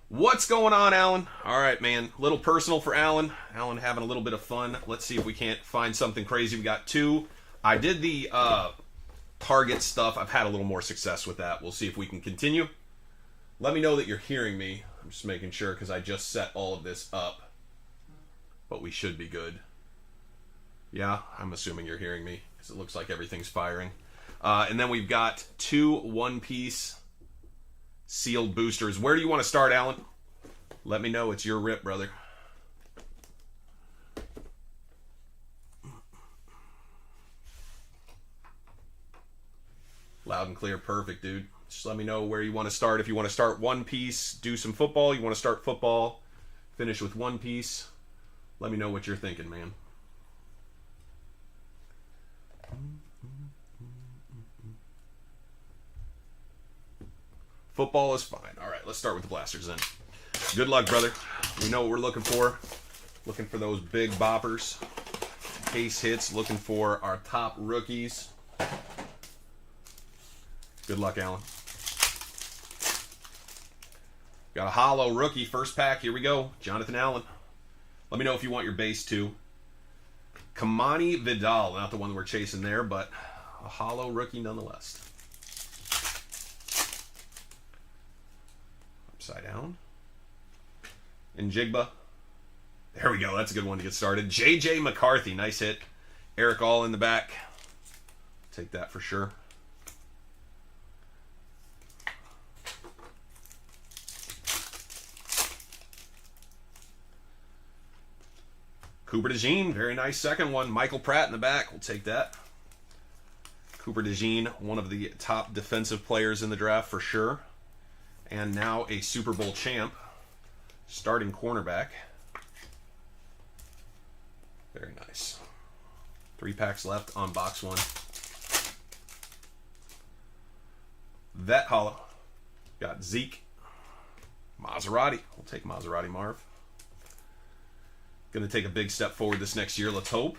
What's going on, Alan? All right, man. A little personal for Alan. Alan having a little bit of fun. Let's see if we can't find something crazy. We got two. I did the target stuff. I've had a little more success with that. We'll see if we can continue. Let me know that you're hearing me. I'm just making sure because I just set all of this up. But we should be good. Yeah, I'm assuming you're hearing me because it looks like everything's firing. And then we've got two one-piece sealed boosters. Where do you want to start, Alan? Let me know. It's your rip, brother. Loud and clear. Perfect, dude. Just let me know where you want to start. If you want to start one piece, do some football. You want to start football, finish with one piece. Let me know what you're thinking, man. Football is fine. All right, let's start with the blasters then. Good luck, brother. We know what we're looking for. Looking for those big boppers. Case hits. Looking for our top rookies. Good luck, Alan. Got a hollow rookie first pack. Here we go. Jonathan Allen. Let me know if you want your base too. Kamani Vidal. Not the one that we're chasing there, but a hollow rookie nonetheless. Upside down. And Jigba. There we go. That's a good one to get started. J.J. McCarthy. Nice hit. Eric All in the back. Take that for sure. Cooper DeJean. Very nice second one. Michael Pratt in the back. We'll take that. Cooper DeJean, one of the top defensive players in the draft for sure. And now a Super Bowl champ, starting cornerback. Very nice. 3 packs left on box one. Vet hollow. Got Zeke. Maserati. We'll take Maserati Marv. Going to take a big step forward this next year. Let's hope.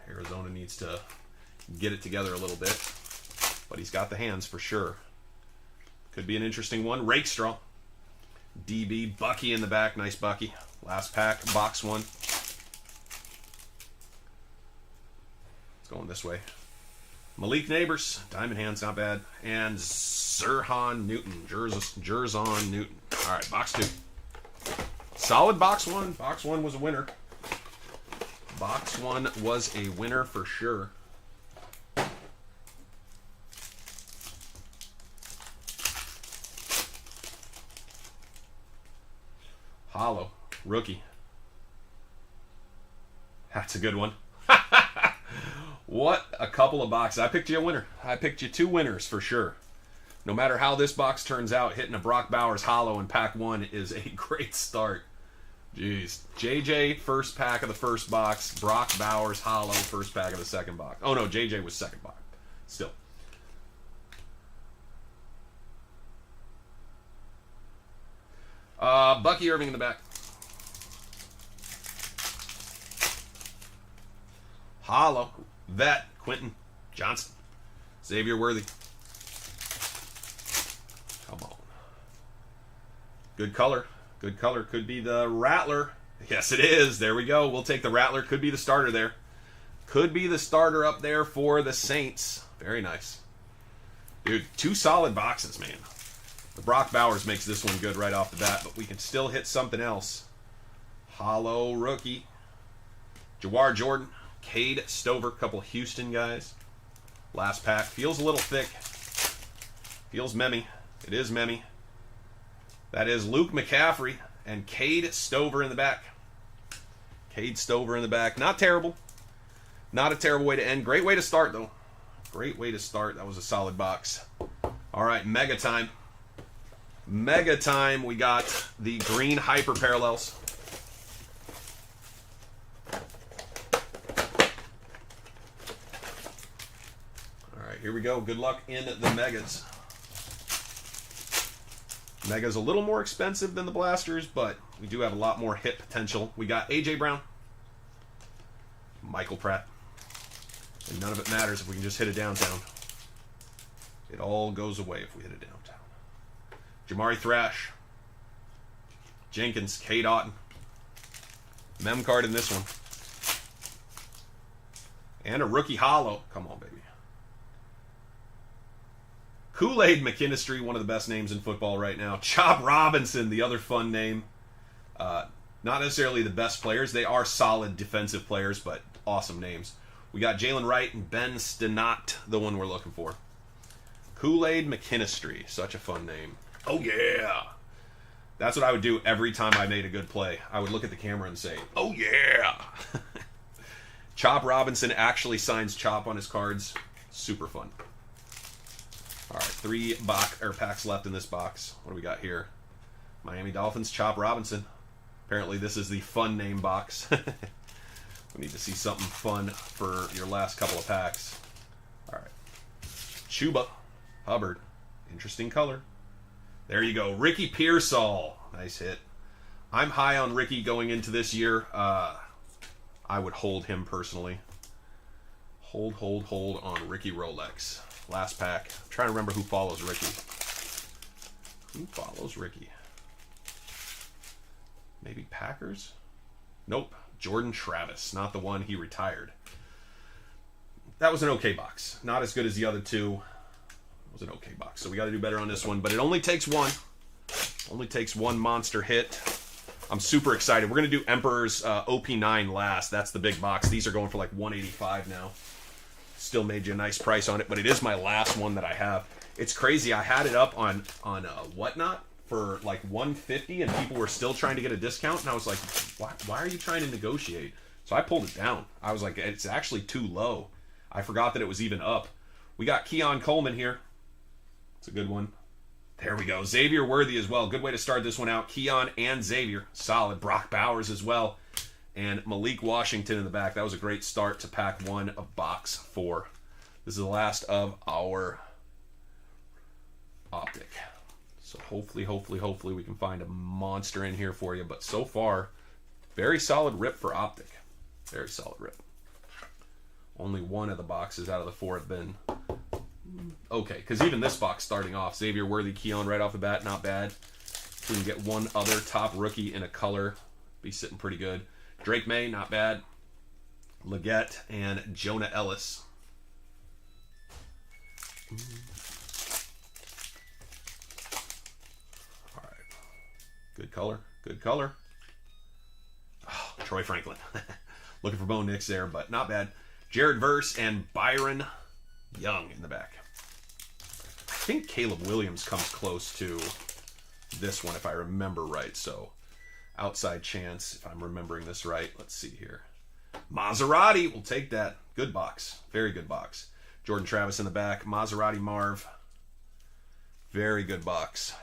Arizona needs to get it together a little bit. But he's got the hands for sure. Could be an interesting one. Rakestraw. DB. Bucky in the back. Nice Bucky. Last pack. Box one. It's going this way. Malik Neighbors. Diamond hands. Not bad. And Zerhan Newton. Jerzon Newton. All right. Box two. Solid box one. Box one was a winner. Box one was a winner for sure. Hollow. Rookie. That's a good one. What a couple of boxes. I picked you a winner. I picked you 2 winners for sure. No matter how this box turns out, hitting a Brock Bowers hollow in pack 1 is a great start. Jeez. JJ, first pack of the first box. Brock Bowers hollow, first pack of the second box. Oh no, JJ was second box. Still. Bucky Irving in the back. Hollow. Vet. Quentin Johnson. Xavier Worthy. Come on. Good color. Good color. Could be the Rattler. Yes, it is. There we go. We'll take the Rattler. Could be the starter there. Could be the starter up there for the Saints. Very nice. Dude, 2 solid boxes, man. The Brock Bowers makes this one good right off the bat, but we can still hit something else. Hollow rookie. Jawar Jordan. Cade Stover. Couple Houston guys. Last pack. Feels a little thick. Feels memmy. It is memmy. That is Luke McCaffrey and Cade Stover in the back. Cade Stover in the back. Not terrible. Not a terrible way to end. Great way to start, though. Great way to start. That was a solid box. All right, mega time. Mega time. We got the green hyper parallels. All right, here we go. Good luck in the megas. Mega's a little more expensive than the blasters, but we do have a lot more hit potential. We got A.J. Brown, Michael Pratt, and none of it matters if we can just hit it downtown. It all goes away if we hit it downtown. Jamari Thrash, Jenkins, K. Dotton. Mem card in this one. And a rookie hollow. Come on, baby. Kool-Aid McKinstry, one of the best names in football right now. Chop Robinson, the other fun name. Not necessarily the best players. They are solid defensive players, but awesome names. We got Jalen Wright and Ben Stenot, the one we're looking for. Kool-Aid McKinstry, such a fun name. Oh, yeah. That's what I would do every time I made a good play. I would look at the camera and say, oh, yeah. Chop Robinson actually signs Chop on his cards. Super fun. All right, 3 packs left in this box. What do we got here? Miami Dolphins, Chop Robinson. Apparently this is the fun name box. We need to see something fun for your last couple of packs. All right. Chuba Hubbard. Interesting color. There you go. Ricky Pearsall. Nice hit. I'm high on Ricky going into this year. I would hold him personally. Hold on Ricky Rolex. Last pack. I'm trying to remember who follows Ricky. Who follows Ricky? Maybe Packers? Nope. Jordan Travis. Not the one. He retired. That was an okay box. Not as good as the other two. It was an okay box. So we got to do better on this one. But it only takes one. Only takes one monster hit. I'm super excited. We're going to do Emperor's OP9 last. That's the big box. These are going for like $185 now. Still made you a nice price on it, but it is my last one that I have. It's crazy. I had it up on Whatnot for like $150, and people were still trying to get a discount, and I was like, why are you trying to negotiate? So I pulled it down. I was like, it's actually too low. I forgot that it was even up. We got Keon Coleman here. It's a good one. There we go. Xavier Worthy as well. Good way to start this one out. Keon and Xavier. Solid. Brock Bowers as well. And Malik Washington in the back. That was a great start to pack 1 of box 4. This is the last of our Optic. So hopefully we can find a monster in here for you. But so far, very solid rip for Optic. Very solid rip. Only 1 of the boxes out of the 4 have been okay. Because even this box starting off, Xavier Worthy, Keon right off the bat, not bad. If we can get one other top rookie in a color, be sitting pretty good. Drake May, not bad. Leggett and Jonah Ellis. All right. Good color. Good color. Oh, Troy Franklin. Looking for Bo Nix there, but not bad. Jared Verse and Byron Young in the back. I think Caleb Williams comes close to this one if I remember right, so outside chance if I'm remembering this right. Let's see here. Maserati, we'll take that. Good box. Very good box. Jordan Travis in the back. Maserati Marv. Very good box.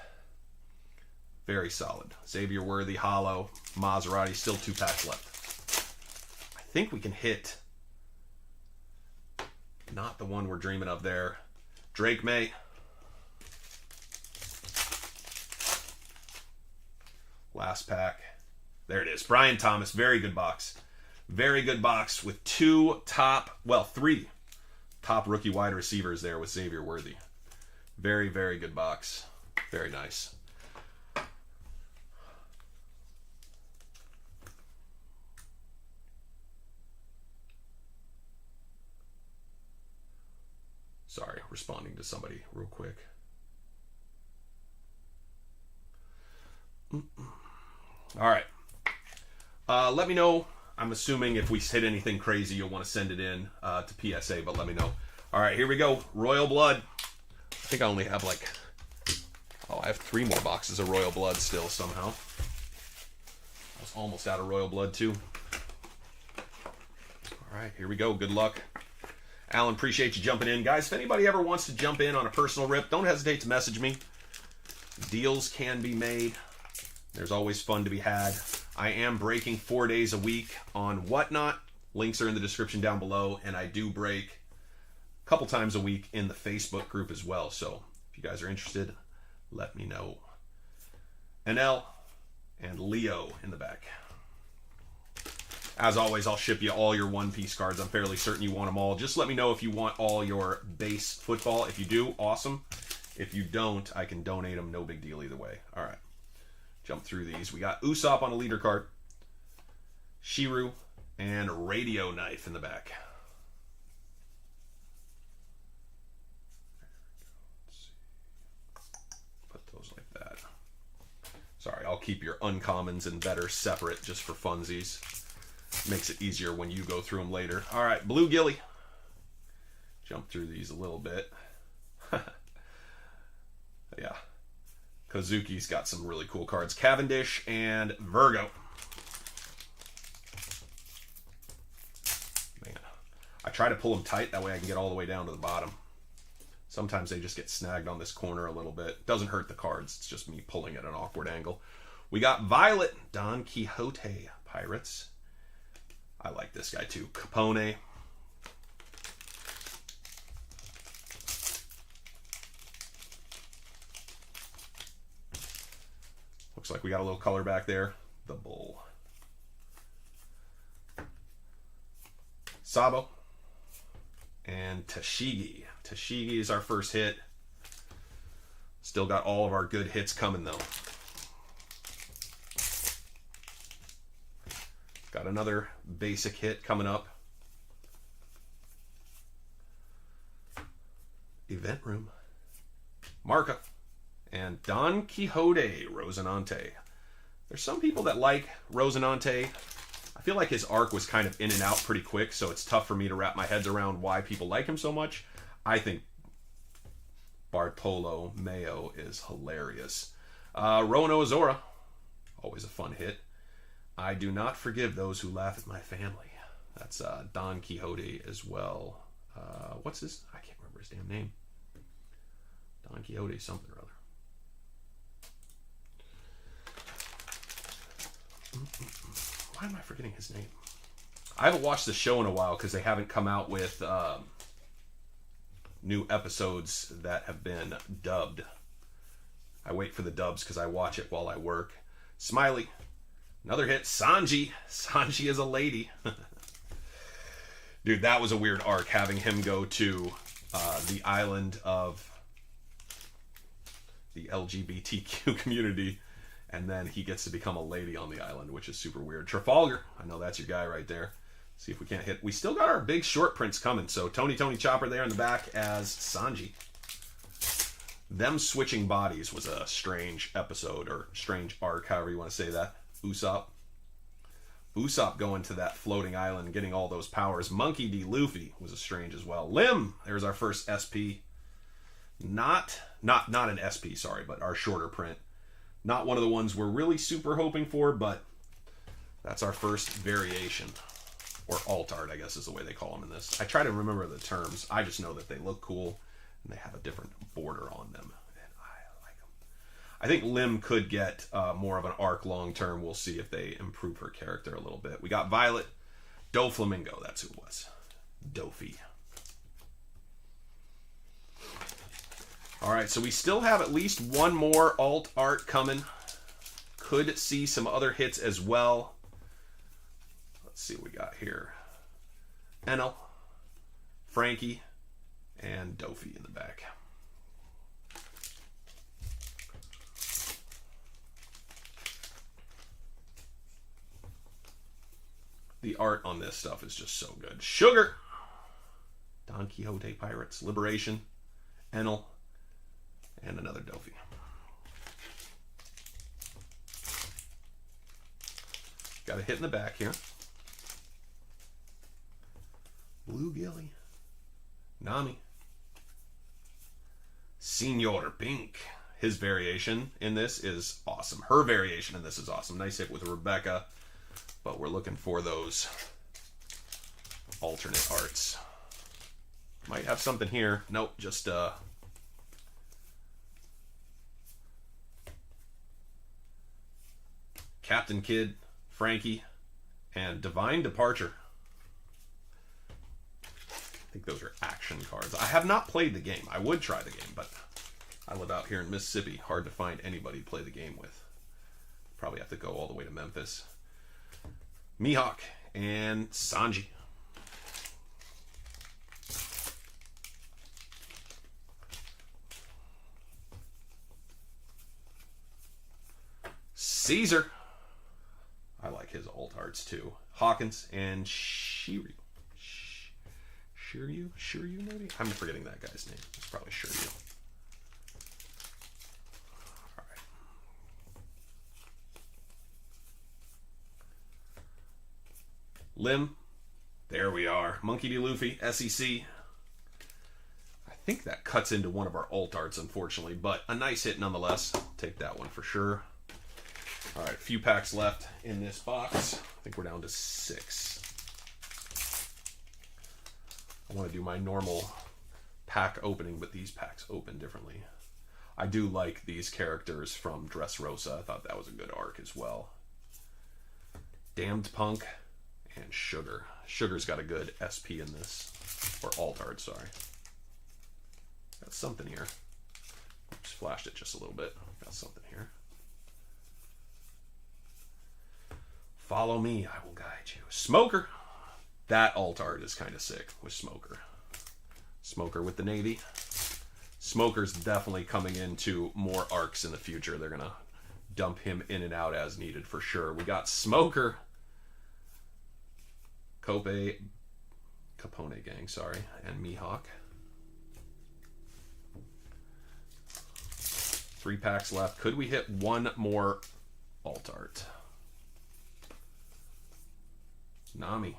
Very solid. Xavier Worthy, hollow. Maserati, still 2 packs left. I think we can hit not the one we're dreaming of there. Drake May. Last pack. There it is. Brian Thomas. Very good box. Very good box with 3 top rookie wide receivers there with Xavier Worthy. Very, very good box. Very nice. Sorry, responding to somebody real quick. All right. Let me know. I'm assuming if we hit anything crazy, you'll want to send it in to PSA, but let me know. All right, here we go. Royal Blood. I think I only have I have 3 more boxes of Royal Blood still somehow. I was almost out of Royal Blood too. All right, here we go. Good luck. Alan, appreciate you jumping in. Guys, if anybody ever wants to jump in on a personal rip, don't hesitate to message me. Deals can be made. There's always fun to be had. I am breaking 4 days a week on Whatnot. Links are in the description down below. And I do break a couple times a week in the Facebook group as well. So if you guys are interested, let me know. NL and Leo in the back. As always, I'll ship you all your one-piece cards. I'm fairly certain you want them all. Just let me know if you want all your base football. If you do, awesome. If you don't, I can donate them. No big deal either way. All right. Jump through these. We got Usopp on a leader card, Shiru, and Radio Knife in the back. Put those like that. Sorry, I'll keep your uncommons and better separate just for funsies. Makes it easier when you go through them later. All right, Blue Gilly. Jump through these a little bit. Yeah. Kazuki's got some really cool cards. Cavendish and Virgo. Man, I try to pull them tight. That way I can get all the way down to the bottom. Sometimes they just get snagged on this corner a little bit. Doesn't hurt the cards. It's just me pulling at an awkward angle. We got Violet, Don Quixote Pirates. I like this guy too. Capone. Looks like we got a little color back there. The Bull. Sabo. And Tashigi. Tashigi is our first hit. Still got all of our good hits coming though. Got another basic hit coming up. Event Room. Marca. And Don Quixote Rosinante. There's some people that like Rosinante. I feel like his arc was kind of in and out pretty quick, so it's tough for me to wrap my head around why people like him so much. I think Bartolo Mayo is hilarious. Rono Azora. Always a fun hit. I do not forgive those who laugh at my family. That's Don Quixote as well. What's his? I can't remember his damn name. Don Quixote something or other. Why am I forgetting his name? I haven't watched the show in a while because they haven't come out with new episodes that have been dubbed. I wait for the dubs because I watch it while I work. Smiley. Another hit. Sanji. Sanji is a lady. Dude, that was a weird arc, having him go to the island of the LGBTQ community, and then he gets to become a lady on the island, which is super weird. Trafalgar. I know that's your guy right there. See if we can't hit. We still got our big short prints coming. So Tony Chopper there in the back as Sanji. Them switching bodies was a strange episode, or strange arc, however you want to say that. Usopp. Usopp going to that floating island, getting all those powers. Monkey D. Luffy was a strange as well. Lim. There's our first SP. Not an SP, sorry, but our shorter print. Not one of the ones we're really super hoping for, but that's our first variation. Or alt art, I guess is the way they call them in this. I try to remember the terms. I just know that they look cool and they have a different border on them. And I like them. I think Lim could get more of an arc long term. We'll see if they improve her character a little bit. We got Violet. Doflamingo, that's who it was. Dofi. Alright, so we still have at least one more alt art coming. Could see some other hits as well. Let's see what we got here. Enel, Frankie, and Dofi in the back. The art on this stuff is just so good. Sugar, Don Quixote Pirates, Liberation, Enel, and another Dofi. Got a hit in the back here. Blue Gilly. Nami. Senor Pink. His variation in this is awesome. Her variation in this is awesome. Nice hit with Rebecca. But we're looking for those alternate arts. Might have something here. Nope, just Captain Kidd, Frankie, and Divine Departure. I think those are action cards. I have not played the game. I would try the game, but I live out here in Mississippi. Hard to find anybody to play the game with. Probably have to go all the way to Memphis. Mihawk and Sanji. Caesar. I like his alt arts too. Hawkins and Shiryu. Shiryu maybe? I'm forgetting that guy's name. It's probably Shiryu. All right. Lim. There we are. Monkey D. Luffy, SEC. I think that cuts into one of our alt arts, unfortunately, but a nice hit nonetheless. Take that one for sure. All right, a few packs left in this box. I think we're down to 6. I want to do my normal pack opening, but these packs open differently. I do like these characters from Dressrosa. I thought that was a good arc as well. Damned Punk and Sugar. Sugar's got a good SP in this. Or alt art, sorry. Got something here. Just flashed it just a little bit. Got something here. Follow me, I will guide you. Smoker. That alt art is kind of sick with Smoker. Smoker with the Navy. Smoker's definitely coming into more arcs in the future. They're going to dump him in and out as needed for sure. We got Smoker. Capone Gang, sorry. And Mihawk. 3 packs left. Could we hit one more alt art? Nami.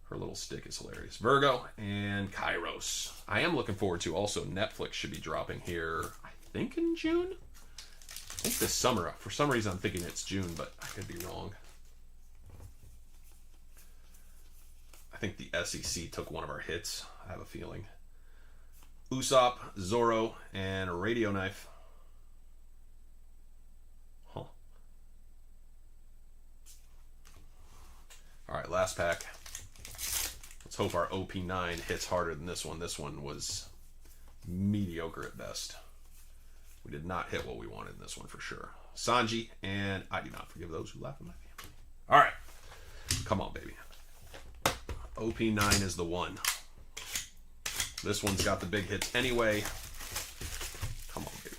Her little stick is hilarious. Virgo and Kairos. I am looking forward to also Netflix should be dropping here, I think in June? I think this summer. For some reason I'm thinking it's June, but I could be wrong. I think the SEC took one of our hits. I have a feeling. Usopp, Zoro, and Radio Knife. Huh. All right, last pack. Let's hope our OP9 hits harder than this one. This one was mediocre at best. We did not hit what we wanted in this one for sure. Sanji, and I do not forgive those who laugh at my family. All right. Come on, baby. OP9 is the one. This one's got the big hits anyway. Come on, baby.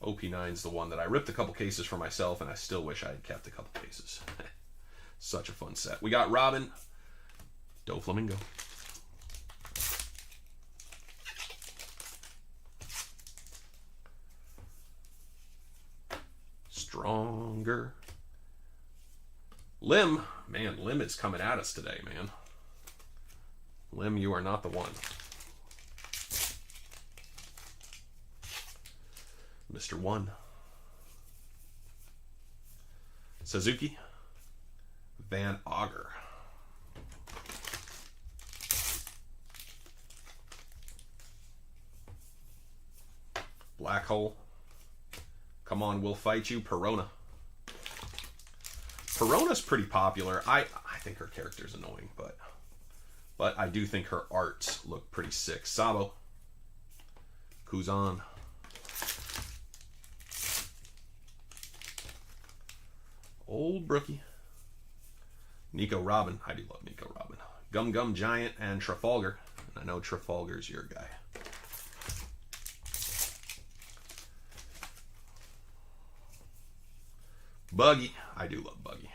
OP9's the one that I ripped a couple cases for myself, and I still wish I had kept a couple cases. Such a fun set. We got Robin, Doflamingo. Stronger. Lim. Man, Lim is coming at us today, man. Lim, you are not the one. Mr. One. Suzuki. Van Auger. Black Hole. Come on, we'll fight you. Perona. Perona's pretty popular. I think her character's annoying, but I do think her arts look pretty sick. Sabo. Kuzan. Old Brookie. Nico Robin. I do love Nico Robin. Gum Gum Giant and Trafalgar. And I know Trafalgar's your guy. Buggy. I do love Buggy.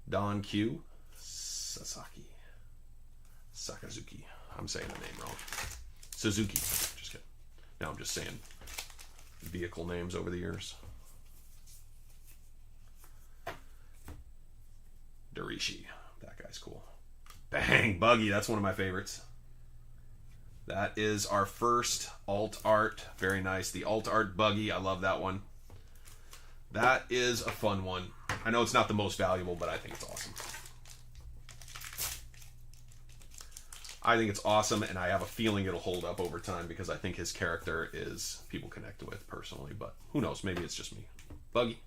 Don Q. Sasaki. Sakazuki. I'm saying the name wrong. Suzuki. Just kidding. Now I'm just saying vehicle names over the years. Darishi. That guy's cool. Bang! Buggy. That's one of my favorites. That is our first alt art. Very nice. The alt art Buggy. I love that one. That is a fun one. I know it's not the most valuable, but I think it's awesome. I think it's awesome, and I have a feeling it'll hold up over time because I think his character is people connect with personally, but who knows? Maybe it's just me. Buggy.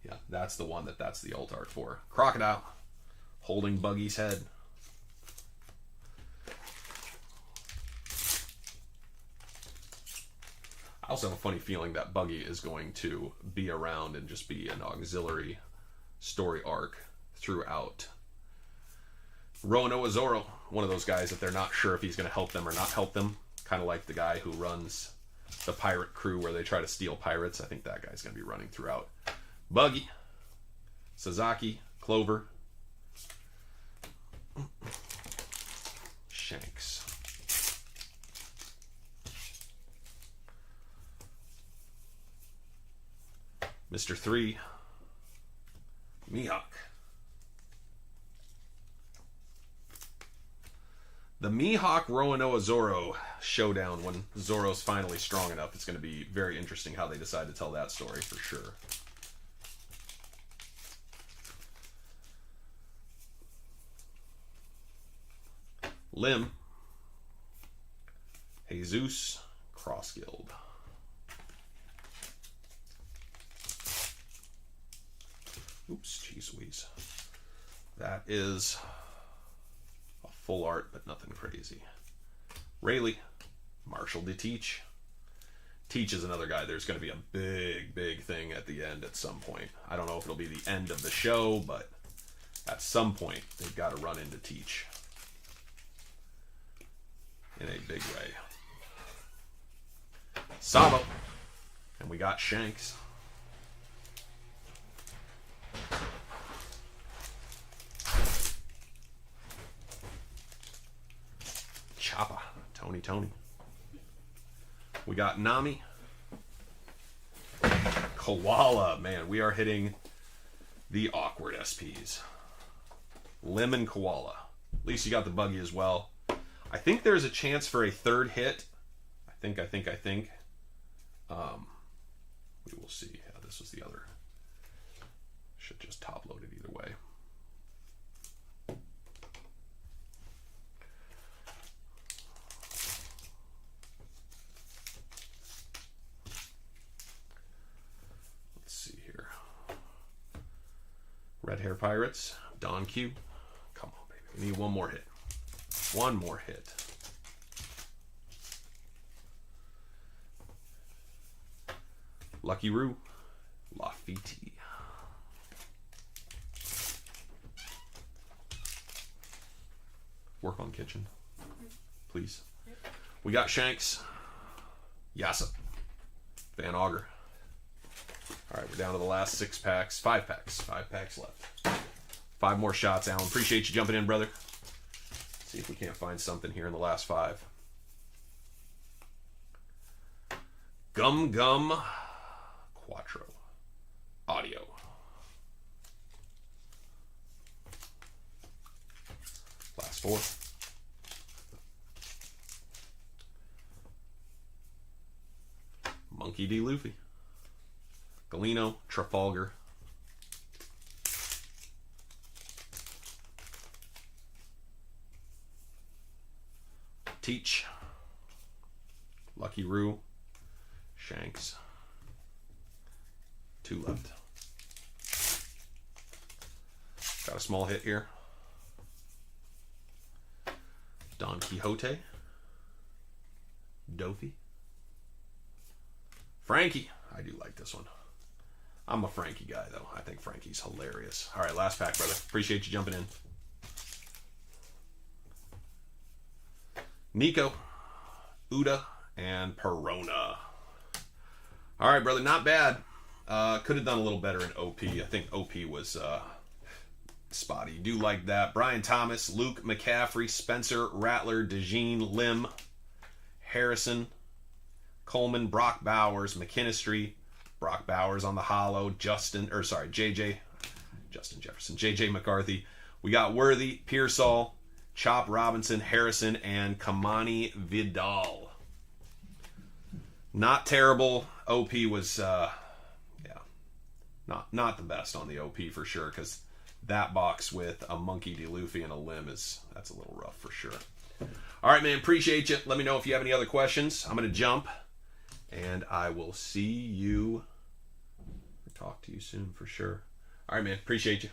Yeah, that's the one that's the alt art for. Crocodile. Holding Buggy's head. I also have a funny feeling that Buggy is going to be around and just be an auxiliary story arc throughout Roanoke Zorro, one of those guys that they're not sure if he's going to help them or not help them. Kind of like the guy who runs the pirate crew where they try to steal pirates. I think that guy's going to be running throughout. Buggy, Sasaki, Clover, Shanks. Mr. 3, Mihawk. The Mihawk Roanoke Zorro showdown, when Zorro's finally strong enough, it's going to be very interesting how they decide to tell that story for sure. Lim, Jesus, Cross Guild. Oops, geez Louise. That is a full art, but nothing crazy. Rayleigh, Marshall to Teach. Teach is another guy. There's going to be a big, big thing at the end at some point. I don't know if it'll be the end of the show, but at some point they've got to run into Teach in a big way. Sabo, and we got Shanks. Choppa, Tony. We got Nami. Koala, man, we are hitting the awkward SPs. Lemon Koala. At least you got the Buggy as well. I think there's a chance for a third hit. I think. We will see. Yeah, this was the other. Should just top load it either way. Red Hair Pirates, Don Q. Come on, baby. We need one more hit. One more hit. Lucky Roo, Lafitte. Work on kitchen, please. We got Shanks, Yasa, Van Auger. All right, we're down to the last 6 packs. 5 packs. 5 packs left. 5 more shots, Alan. Appreciate you jumping in, brother. See if we can't find something here in the last 5. Gum Quattro. Audio. Last 4. Monkey D. Luffy. Galeno, Trafalgar. Teach. Lucky Roo. Shanks. 2 left. Got a small hit here. Don Quixote. Dofi. Frankie. I do like this one. I'm a Frankie guy, though. I think Frankie's hilarious. All right, last pack, brother. Appreciate you jumping in. Nico, Uda, and Perona. All right, brother. Not bad. Could have done a little better in OP. I think OP was spotty. Do like that. Brian Thomas, Luke McCaffrey, Spencer, Rattler, DeJean, Lim, Harrison, Coleman, Brock Bowers, McKinstry, Brock Bowers on the hollow, Justin Jefferson, JJ McCarthy. We got Worthy, Pearsall, Chop Robinson, Harrison, and Kamani Vidal. Not terrible. OP was, not the best on the OP for sure, because that box with a Monkey D. Luffy and a Lim that's a little rough for sure. All right, man. Appreciate you. Let me know if you have any other questions. I'm going to jump, and I will see you. Talk to you soon for sure. All right, man. Appreciate you.